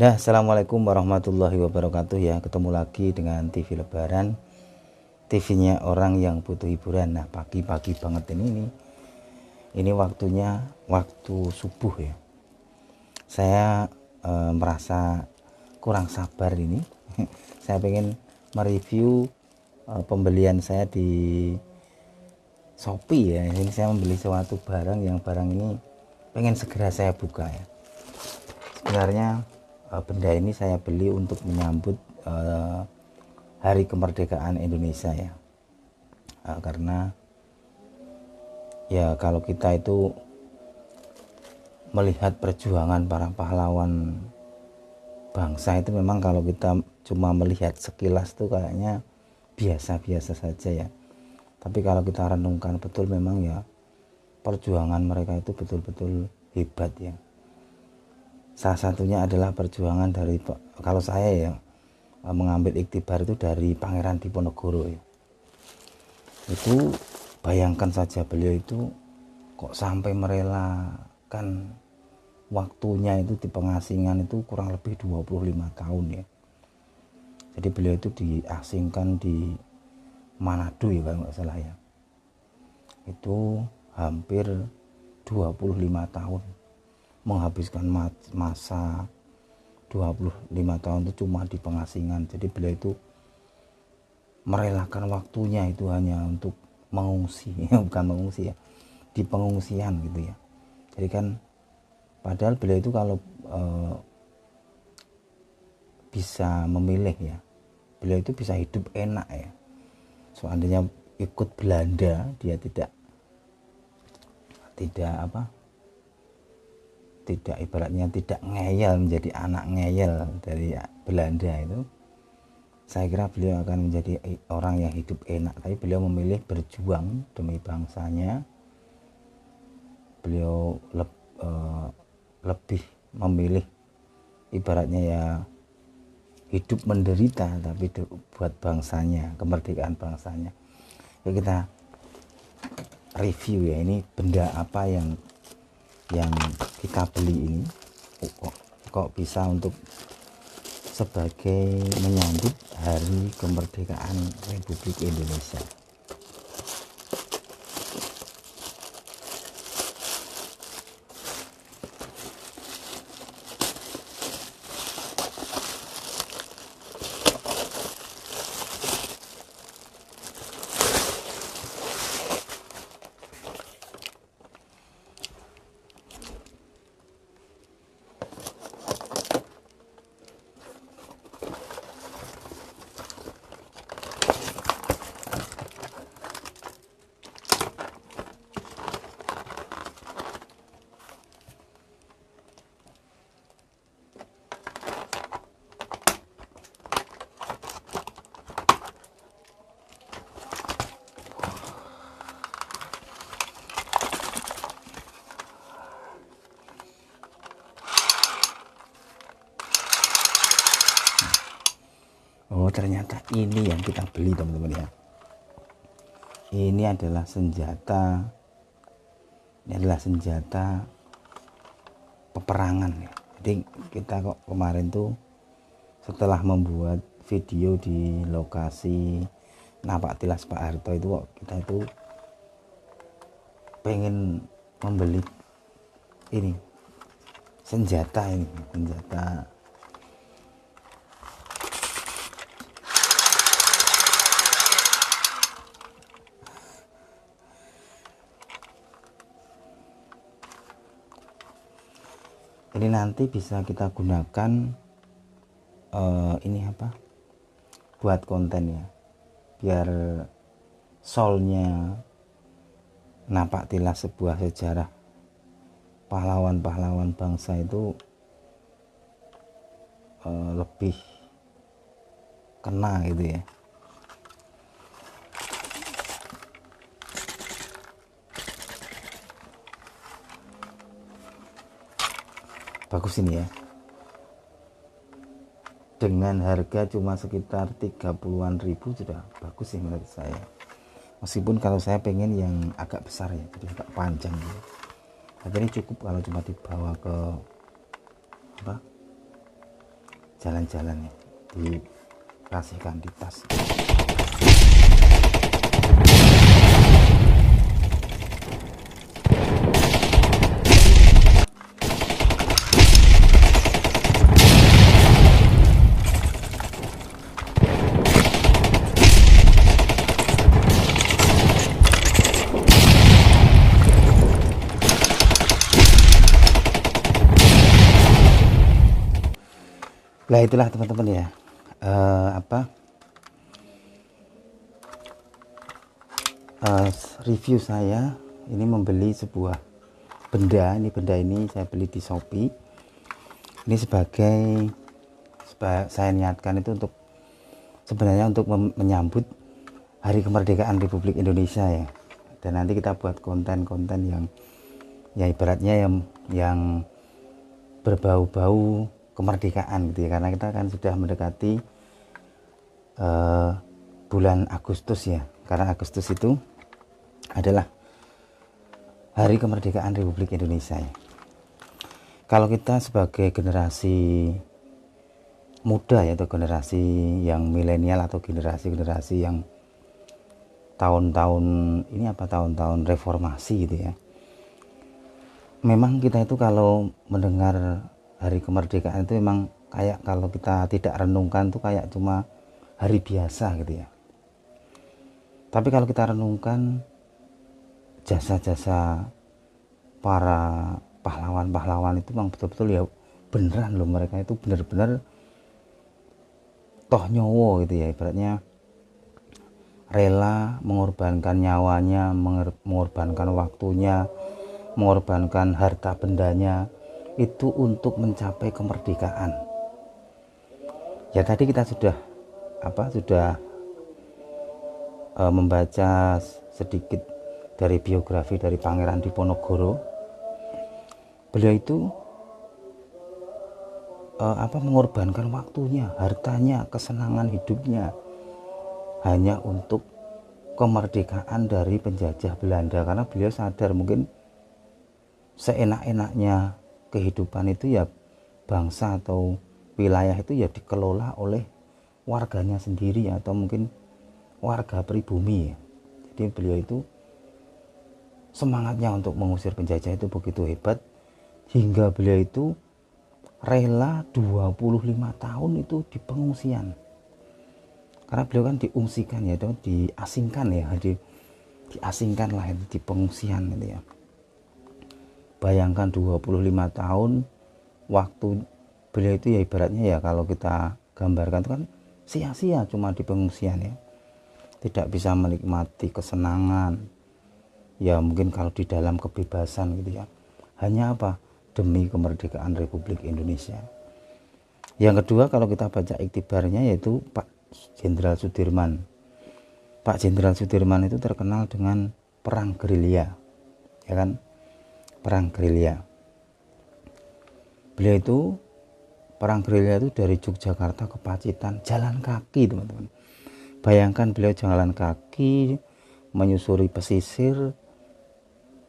Assalamualaikum warahmatullahi wabarakatuh ya. Ketemu lagi dengan TV Lebaran, TV-nya orang yang butuh hiburan. Nah, pagi-pagi banget ini waktunya waktu subuh ya. Saya merasa kurang sabar ini. Saya pengen mereview pembelian saya di Shopee ya. Ini saya membeli suatu barang yang ini pengen segera saya buka ya. Sebenarnya benda ini saya beli untuk menyambut Hari Kemerdekaan Indonesia ya, karena ya kalau kita itu melihat perjuangan para pahlawan bangsa itu memang kalau kita cuma melihat sekilas tuh kayaknya biasa-biasa saja ya, tapi kalau kita renungkan betul memang ya perjuangan mereka itu betul-betul hebat ya. Salah satunya adalah perjuangan dari, kalau saya ya mengambil iktibar itu dari Pangeran Diponegoro ya. Itu bayangkan saja beliau itu kok sampai merelakan waktunya itu di pengasingan itu kurang lebih 25 tahun ya. Jadi beliau itu diasingkan di Manado ya kalau nggak salah ya. Itu hampir 25 tahun menghabiskan masa 25 tahun itu cuma di pengasingan. Jadi beliau itu merelakan waktunya itu hanya untuk mengungsi bukan mengungsi ya, di pengungsian gitu ya. Jadi kan padahal beliau itu kalau bisa memilih ya, beliau itu bisa hidup enak ya. Seandainya ikut Belanda dia tidak ibaratnya tidak ngeyel, menjadi anak ngeyel dari Belanda itu, saya kira beliau akan menjadi orang yang hidup enak. Tapi beliau memilih berjuang demi bangsanya. Beliau lebih memilih ibaratnya ya hidup menderita tapi buat bangsanya, kemerdekaan bangsanya. Ya kita review ya, ini benda apa yang kita beli ini kok bisa untuk sebagai menyambut Hari Kemerdekaan Republik Indonesia. Oh, ternyata ini yang kita beli teman-teman ya. Ini adalah senjata peperangan ya. Jadi kita kok kemarin tuh setelah membuat video di lokasi Napak Tilas Pak Harto itu kok kita itu pengen membeli ini senjata. Jadi nanti bisa kita gunakan ini apa buat konten ya, biar soalnya Napak Tilas sebuah sejarah pahlawan-pahlawan bangsa itu lebih kena gitu ya. Bagus ini ya, dengan harga cuma sekitar 30-an ribu sudah bagus sih menurut saya. Meskipun kalau saya pengen yang agak besar ya, jadi agak panjang gitu. Tapi ini cukup kalau cuma dibawa ke jalan-jalan ya, dikasihkan di tas. Nah itulah teman-teman ya, review saya ini membeli sebuah benda. Benda ini saya beli di Shopee. Ini sebagai saya niatkan itu untuk sebenarnya untuk menyambut Hari Kemerdekaan Republik Indonesia ya. Dan nanti kita buat konten-konten yang ya ibaratnya yang berbau-bau kemerdekaan gitu ya, karena kita kan sudah mendekati bulan Agustus ya, karena Agustus itu adalah Hari Kemerdekaan Republik Indonesia ya. Kalau kita sebagai generasi muda ya, atau generasi yang milenial atau generasi yang tahun-tahun reformasi gitu ya, memang kita itu kalau mendengar Hari Kemerdekaan itu memang kayak kalau kita tidak renungkan tuh kayak cuma hari biasa gitu ya. Tapi kalau kita renungkan jasa-jasa para pahlawan-pahlawan itu memang betul-betul ya beneran loh, mereka itu benar-benar toh nyowo gitu ya, ibaratnya rela mengorbankan nyawanya, mengorbankan waktunya, mengorbankan harta bendanya itu untuk mencapai kemerdekaan. Ya tadi kita sudah membaca sedikit dari biografi dari Pangeran Diponegoro. Beliau itu mengorbankan waktunya, hartanya, kesenangan hidupnya hanya untuk kemerdekaan dari penjajah Belanda, karena beliau sadar mungkin seenak-enaknya kehidupan itu ya bangsa atau wilayah itu ya dikelola oleh warganya sendiri atau mungkin warga pribumi ya. Jadi beliau itu semangatnya untuk mengusir penjajah itu begitu hebat, hingga beliau itu rela 25 tahun itu di pengungsian. Karena beliau kan diungsikan ya, diasingkan ya, diasingkan lah itu, di pengungsian gitu ya. Bayangkan 25 tahun waktu beliau itu ya, ibaratnya ya kalau kita gambarkan itu kan sia-sia cuma di pengungsian ya. Tidak bisa menikmati kesenangan. Ya mungkin kalau di dalam kebebasan gitu ya. Hanya apa? Demi kemerdekaan Republik Indonesia. Yang kedua kalau kita baca iktibarnya yaitu Pak Jenderal Sudirman. Pak Jenderal Sudirman itu terkenal dengan perang gerilya. Ya kan? Perang gerilya. Beliau itu perang gerilya itu dari Yogyakarta ke Pacitan jalan kaki, teman-teman. Bayangkan beliau jalan kaki menyusuri pesisir,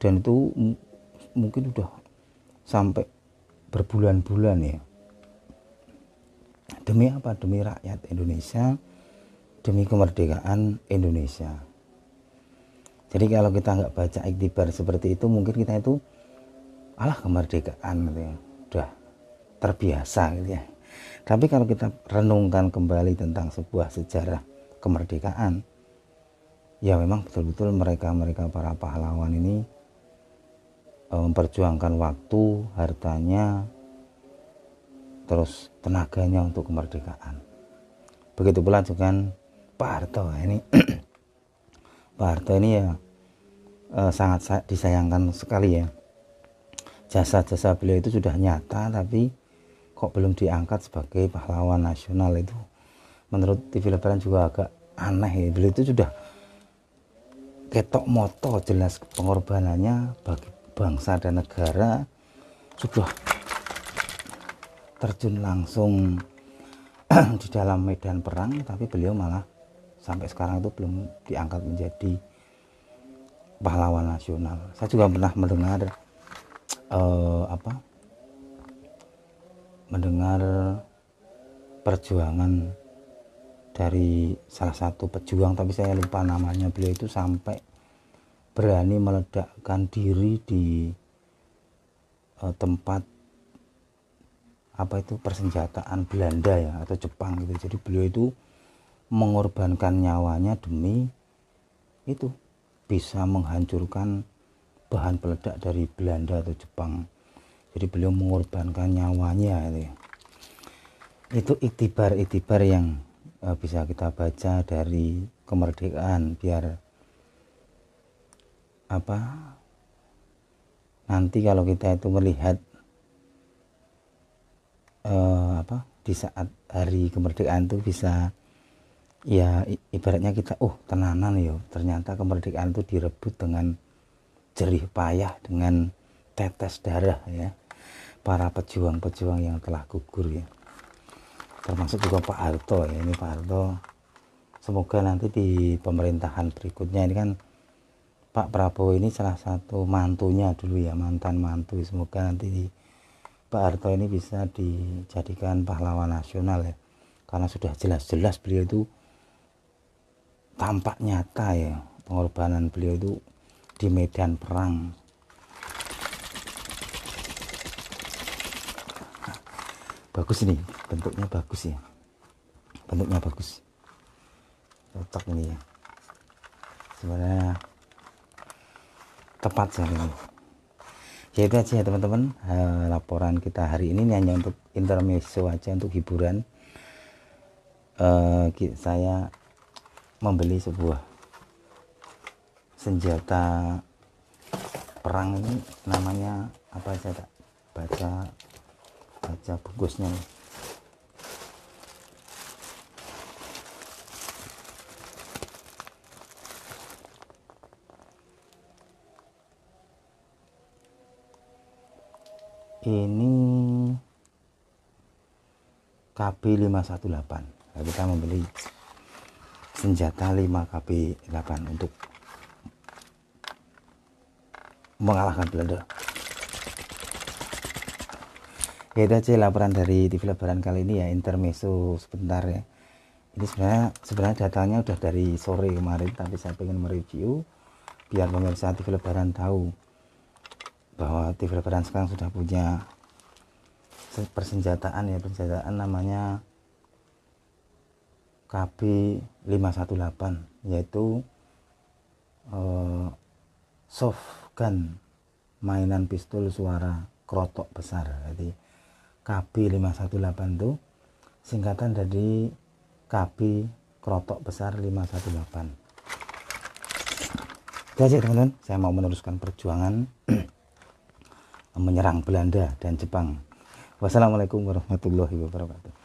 dan itu mungkin udah sampai berbulan-bulan ya. Demi apa? Demi rakyat Indonesia, demi kemerdekaan Indonesia. Jadi kalau kita nggak baca iktibar seperti itu, mungkin kita itu alah kemerdekaan gitu ya, udah terbiasa gitu ya. Tapi kalau kita renungkan kembali tentang sebuah sejarah kemerdekaan, ya memang betul-betul mereka para pahlawan ini memperjuangkan waktu, hartanya, terus tenaganya untuk kemerdekaan. Begitu pula dengan Pak Harto ini. Pak Harto ini ya sangat disayangkan sekali ya. Jasa-jasa beliau itu sudah nyata, tapi kok belum diangkat sebagai pahlawan nasional, itu menurut TV Lebaran juga agak aneh ya. Beliau itu sudah ketok moto jelas pengorbanannya bagi bangsa dan negara, sudah terjun langsung di dalam medan perang, tapi beliau malah sampai sekarang itu belum diangkat menjadi pahlawan nasional. Saya juga pernah mendengar perjuangan dari salah satu pejuang, tapi saya lupa namanya. Beliau itu sampai berani meledakkan diri di tempat apa itu persenjataan Belanda ya atau Jepang gitu. Jadi beliau itu mengorbankan nyawanya demi itu bisa menghancurkan bahan peledak dari Belanda atau Jepang. Jadi beliau mengorbankan nyawanya itu iktibar yang bisa kita baca dari kemerdekaan, biar apa nanti kalau kita itu melihat di saat hari kemerdekaan itu bisa ya ibaratnya kita tenanan ya, ternyata kemerdekaan itu direbut dengan jerih payah, dengan tetes darah ya para pejuang-pejuang yang telah gugur ya, termasuk juga Pak Harto ya. Ini Pak Harto, semoga nanti di pemerintahan berikutnya ini kan Pak Prabowo ini salah satu mantunya dulu ya, mantan mantu, semoga nanti Pak Harto ini bisa dijadikan pahlawan nasional ya, karena sudah jelas-jelas beliau itu tampak nyata ya pengorbanan beliau itu di medan perang. Bagus ini, bentuknya bagus ya, bentuknya bagus, cocok ini ya, sebenarnya tepat sekali ini. Ya itu aja ya teman-teman, laporan kita hari ini hanya untuk intermezzo aja, untuk hiburan. Saya membeli sebuah senjata perang ini, namanya apa, saya tak baca bungkusnya. Ini KB518. Nah, kita membeli senjata 5 KB8 untuk mengalahkan Belanda. Ya itu aja laporan dari TV Lebaran kali ini ya, intermezzo sebentar ya. Ini sebenarnya datanya udah dari sore kemarin, tapi saya pengen mereview biar pemirsa TV Lebaran tahu bahwa TV Lebaran sekarang sudah punya persenjataan ya, persenjataan namanya KB518, yaitu soft gun, mainan pistol suara kerotok besar. Jadi KB518 itu singkatan dari KB kerotok besar 518. Itu aja teman-teman, saya mau meneruskan perjuangan menyerang Belanda dan Jepang. Wassalamualaikum warahmatullahi wabarakatuh.